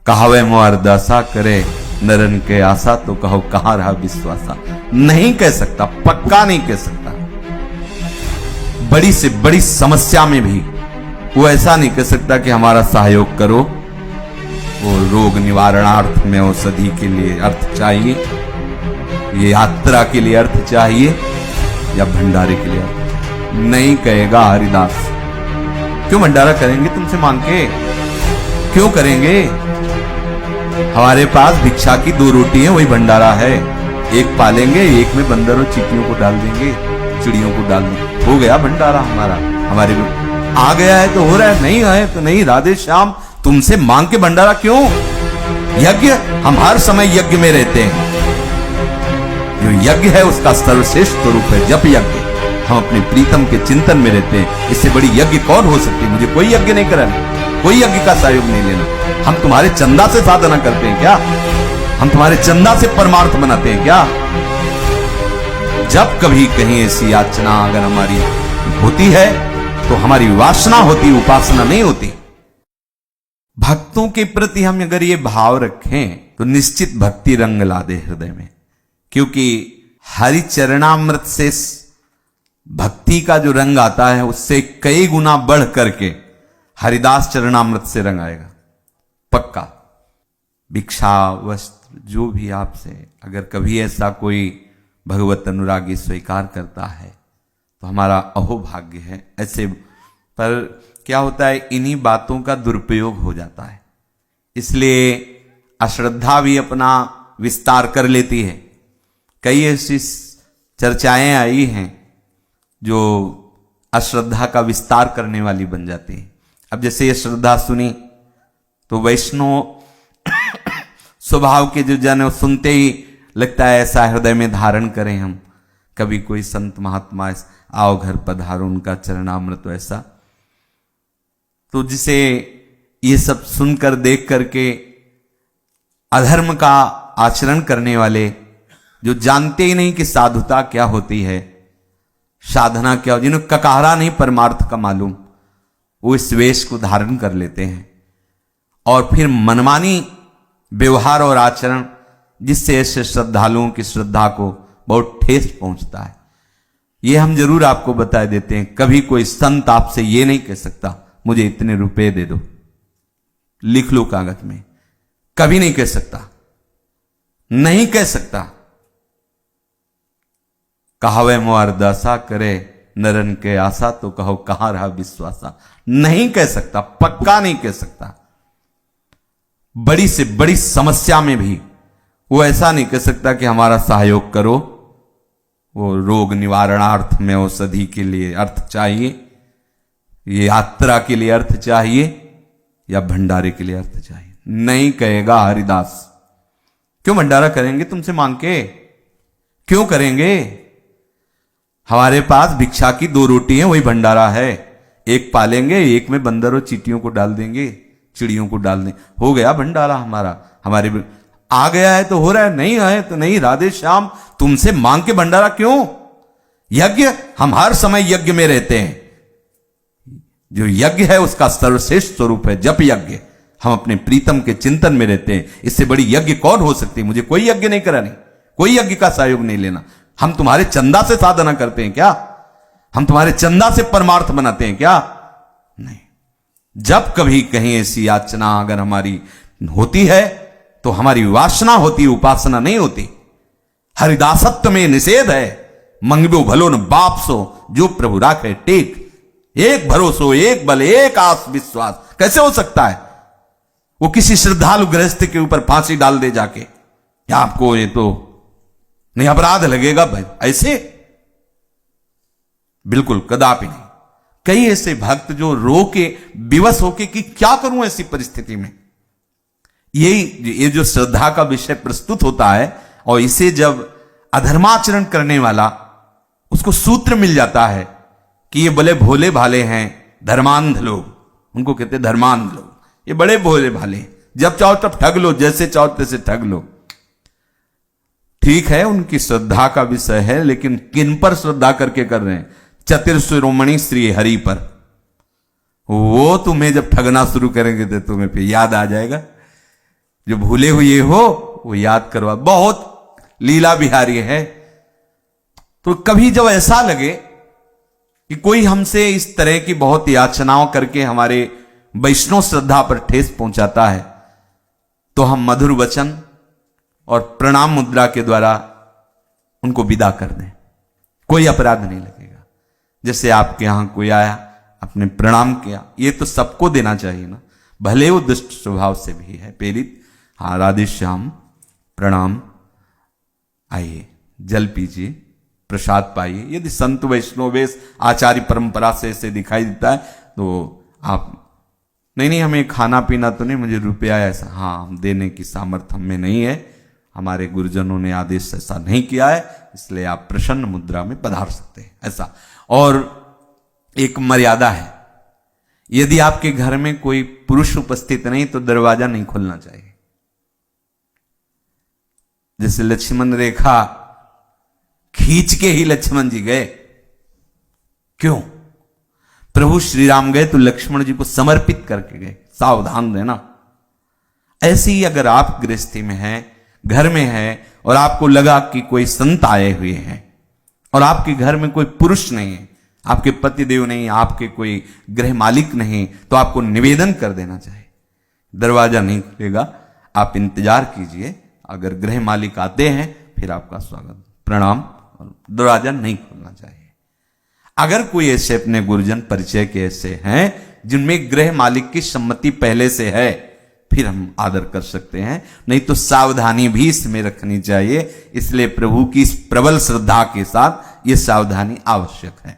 कहावे मोर दशा करे नरन के आशा, तो कहो कहां रहा विश्वासा। नहीं कह सकता, पक्का नहीं कह सकता। बड़ी से बड़ी समस्या में भी वो ऐसा नहीं कह सकता कि हमारा सहयोग करो। वो रोग निवारणार्थ में औषधि के लिए अर्थ चाहिए, ये यात्रा के लिए अर्थ चाहिए, या भंडारे के लिए अर्थ नहीं कहेगा हरिदास। क्यों भंडारा करेंगे तुमसे मांग के? क्यों करेंगे? हमारे पास भिक्षा की 2 रोटी है, वही भंडारा है। एक पालेंगे, एक में बंदर और चींटियों को डाल देंगे, चिड़ियों को डाल देंगे, हो गया भंडारा हमारा। हमारे आ गया है तो हो रहा है, नहीं है तो नहीं। राधे श्याम, तुमसे मांग के भंडारा क्यों? यज्ञ, हम हर समय यज्ञ में रहते हैं। जो यज्ञ है उसका सर्वश्रेष्ठ स्वरूप है जप यज्ञ। हम अपने प्रीतम के चिंतन में रहते हैं। इससे बड़ी यज्ञ कौन हो सकती है? मुझे कोई यज्ञ नहीं कराना, कोई यज्ञ का सहयोग नहीं लेना। हम तुम्हारे चंदा से साधना करते हैं क्या? हम तुम्हारे चंदा से परमार्थ बनाते हैं क्या? जब कभी कहीं ऐसी याचना अगर हमारी होती है तो हमारी वासना होती, उपासना नहीं होती। भक्तों के प्रति हम अगर ये भाव रखें तो निश्चित भक्ति रंग ला दे हृदय में। क्योंकि हरि चरणामृत से भक्ति का जो रंग आता है उससे कई गुना बढ़ करके हरिदास चरणामृत से रंग आएगा, पक्का। भिक्षा, वस्त्र, जो भी आपसे अगर कभी ऐसा कोई भगवत अनुरागी स्वीकार करता है तो हमारा अहोभाग्य है। ऐसे पर क्या होता है, इन्हीं बातों का दुरुपयोग हो जाता है, इसलिए अश्रद्धा भी अपना विस्तार कर लेती है। कई ऐसी चर्चाएं आई हैं जो अश्रद्धा का विस्तार करने वाली बन जाती है। अब जैसे ये श्रद्धा सुनी तो वैष्णव स्वभाव के जो जन सुनते ही लगता है ऐसा हृदय में धारण करें हम। कभी कोई संत महात्मा आओ घर पधारो, उनका चरणामृत ऐसा, तो जिसे ये सब सुनकर देख करके अधर्म का आचरण करने वाले, जो जानते ही नहीं कि साधुता क्या होती है, साधना क्या हो, जिन्हें ककारा नहीं परमार्थ का मालूम, वो इस वेश को धारण कर लेते हैं और फिर मनमानी व्यवहार और आचरण, जिससे ऐसे श्रद्धालुओं की श्रद्धा को बहुत ठेस पहुंचता है। ये हम जरूर आपको बता देते हैं। कभी कोई संत आपसे ये नहीं कह सकता मुझे इतने रुपए दे दो, लिख लो कागज में, कभी नहीं कह सकता, नहीं कह सकता। कहावे मोर दशा करे नरन के आशा, तो कहो कहां रहा विश्वासा। नहीं कह सकता, पक्का नहीं कह सकता। बड़ी से बड़ी समस्या में भी वो ऐसा नहीं कह सकता कि हमारा सहयोग करो। वो रोग निवारणार्थ में औषधि के लिए अर्थ चाहिए, ये यात्रा के लिए अर्थ चाहिए, या भंडारे के लिए अर्थ चाहिए। नहीं कहेगा हरिदास। क्यों भंडारा करेंगे तुमसे मांग के? क्यों करेंगे? हमारे पास भिक्षा की 2 रोटी है, वही भंडारा है। एक पालेंगे, एक में बंदर और चींटियों को डाल देंगे, चिड़ियों को डाल देंगे, हो गया भंडारा हमारा। हमारे आ गया है तो हो रहा है, नहीं है तो नहीं। राधे श्याम, तुमसे मांग के भंडारा क्यों? यज्ञ, हम हर समय यज्ञ में रहते हैं। जो यज्ञ है उसका सर्वश्रेष्ठ स्वरूप है जप यज्ञ। हम अपने प्रीतम के चिंतन में रहते हैं। इससे बड़ी यज्ञ कौन हो सकती है? मुझे कोई यज्ञ नहीं करानी, कोई यज्ञ का सहयोग नहीं लेना। हम तुम्हारे चंदा से साधना करते हैं क्या? हम तुम्हारे चंदा से परमार्थ बनाते हैं क्या? नहीं। जब कभी कहीं ऐसी याचना अगर हमारी होती है तो हमारी वासना होती, उपासना नहीं होती। हरिदासत्व में निषेध है। मंगबो भलो न बाप सो, जो प्रभु राखे टेक। एक भरोसो, एक बल, एक आस विश्वास। कैसे हो सकता है? वो किसी श्रद्धालु गृहस्थ के ऊपर फांसी डाल दे जाके, या आपको ये तो नहीं अपराध लगेगा भाई? ऐसे बिल्कुल कदापि नहीं। कई ऐसे भक्त जो रो के विवश होके कि क्या करूं ऐसी परिस्थिति में। ये जो श्रद्धा का विषय प्रस्तुत होता है, और इसे जब अधर्माचरण करने वाला, उसको सूत्र मिल जाता है कि ये बड़े भोले भाले हैं, धर्मांध लोग, उनको कहते हैं धर्मांध लोग। ये बड़े भोले भाले, जब चाहो तब ठग लो, जैसे चाहो तैसे ठग लो। ठीक है, उनकी श्रद्धा का विषय है, लेकिन किन पर श्रद्धा करके कर रहे हैं? चतुर्शिरोमणि श्री हरि पर। वो तुम्हें जब ठगना शुरू करेंगे तो तुम्हें फिर याद आ जाएगा जो भूले हुए हो वो याद करवा, बहुत लीला बिहारी है। तो कभी जब ऐसा लगे कि कोई हमसे इस तरह की बहुत याचनाओं करके हमारे वैष्णव श्रद्धा पर ठेस पहुंचाता है, तो हम मधुर वचन और प्रणाम मुद्रा के द्वारा उनको विदा कर दें, कोई अपराध नहीं लगेगा। जैसे आपके यहां कोई आया, आपने प्रणाम किया, ये तो सबको देना चाहिए ना, भले वो दुष्ट स्वभाव से भी है पीड़ित। हाँ, राधे श्याम, प्रणाम, आइए जल पीजिए, प्रसाद पाइए। यदि संत वैष्णव वेश आचार्य परंपरा से ऐसे दिखाई देता है तो आप नहीं हमें खाना पीना तो नहीं, मुझे रुपया ऐसा, हाँ, हम देने की सामर्थ्य हमें नहीं है, हमारे गुरुजनों ने आदेश ऐसा नहीं किया है, इसलिए आप प्रसन्न मुद्रा में पधार सकते हैं, ऐसा। और एक मर्यादा है, यदि आपके घर में कोई पुरुष उपस्थित नहीं तो दरवाजा नहीं खोलना चाहिए। जैसे लक्ष्मण रेखा खींच के ही लक्ष्मण जी गए, क्यों? प्रभु श्री राम गए तो लक्ष्मण जी को समर्पित करके गए, सावधान रहना। ऐसे ही अगर आप गृहस्थी में हैं, घर में हैं, और आपको लगा कि कोई संत आए हुए हैं और आपके घर में कोई पुरुष नहीं है, आपके पतिदेव नहीं, आपके कोई गृह मालिक नहीं, तो आपको निवेदन कर देना चाहिए। दरवाजा नहीं खुलेगा, आप इंतजार कीजिए, अगर गृह मालिक आते हैं फिर आपका स्वागत, प्रणाम, और दरवाजा नहीं खोलना चाहिए। अगर कोई ऐसे अपने गुरुजन परिचय के ऐसे हैं जिनमें गृह मालिक की सम्मति पहले से है, फिर हम आदर कर सकते हैं, नहीं तो सावधानी भी इसमें रखनी चाहिए। इसलिए प्रभु की इस प्रबल श्रद्धा के साथ ये सावधानी आवश्यक है।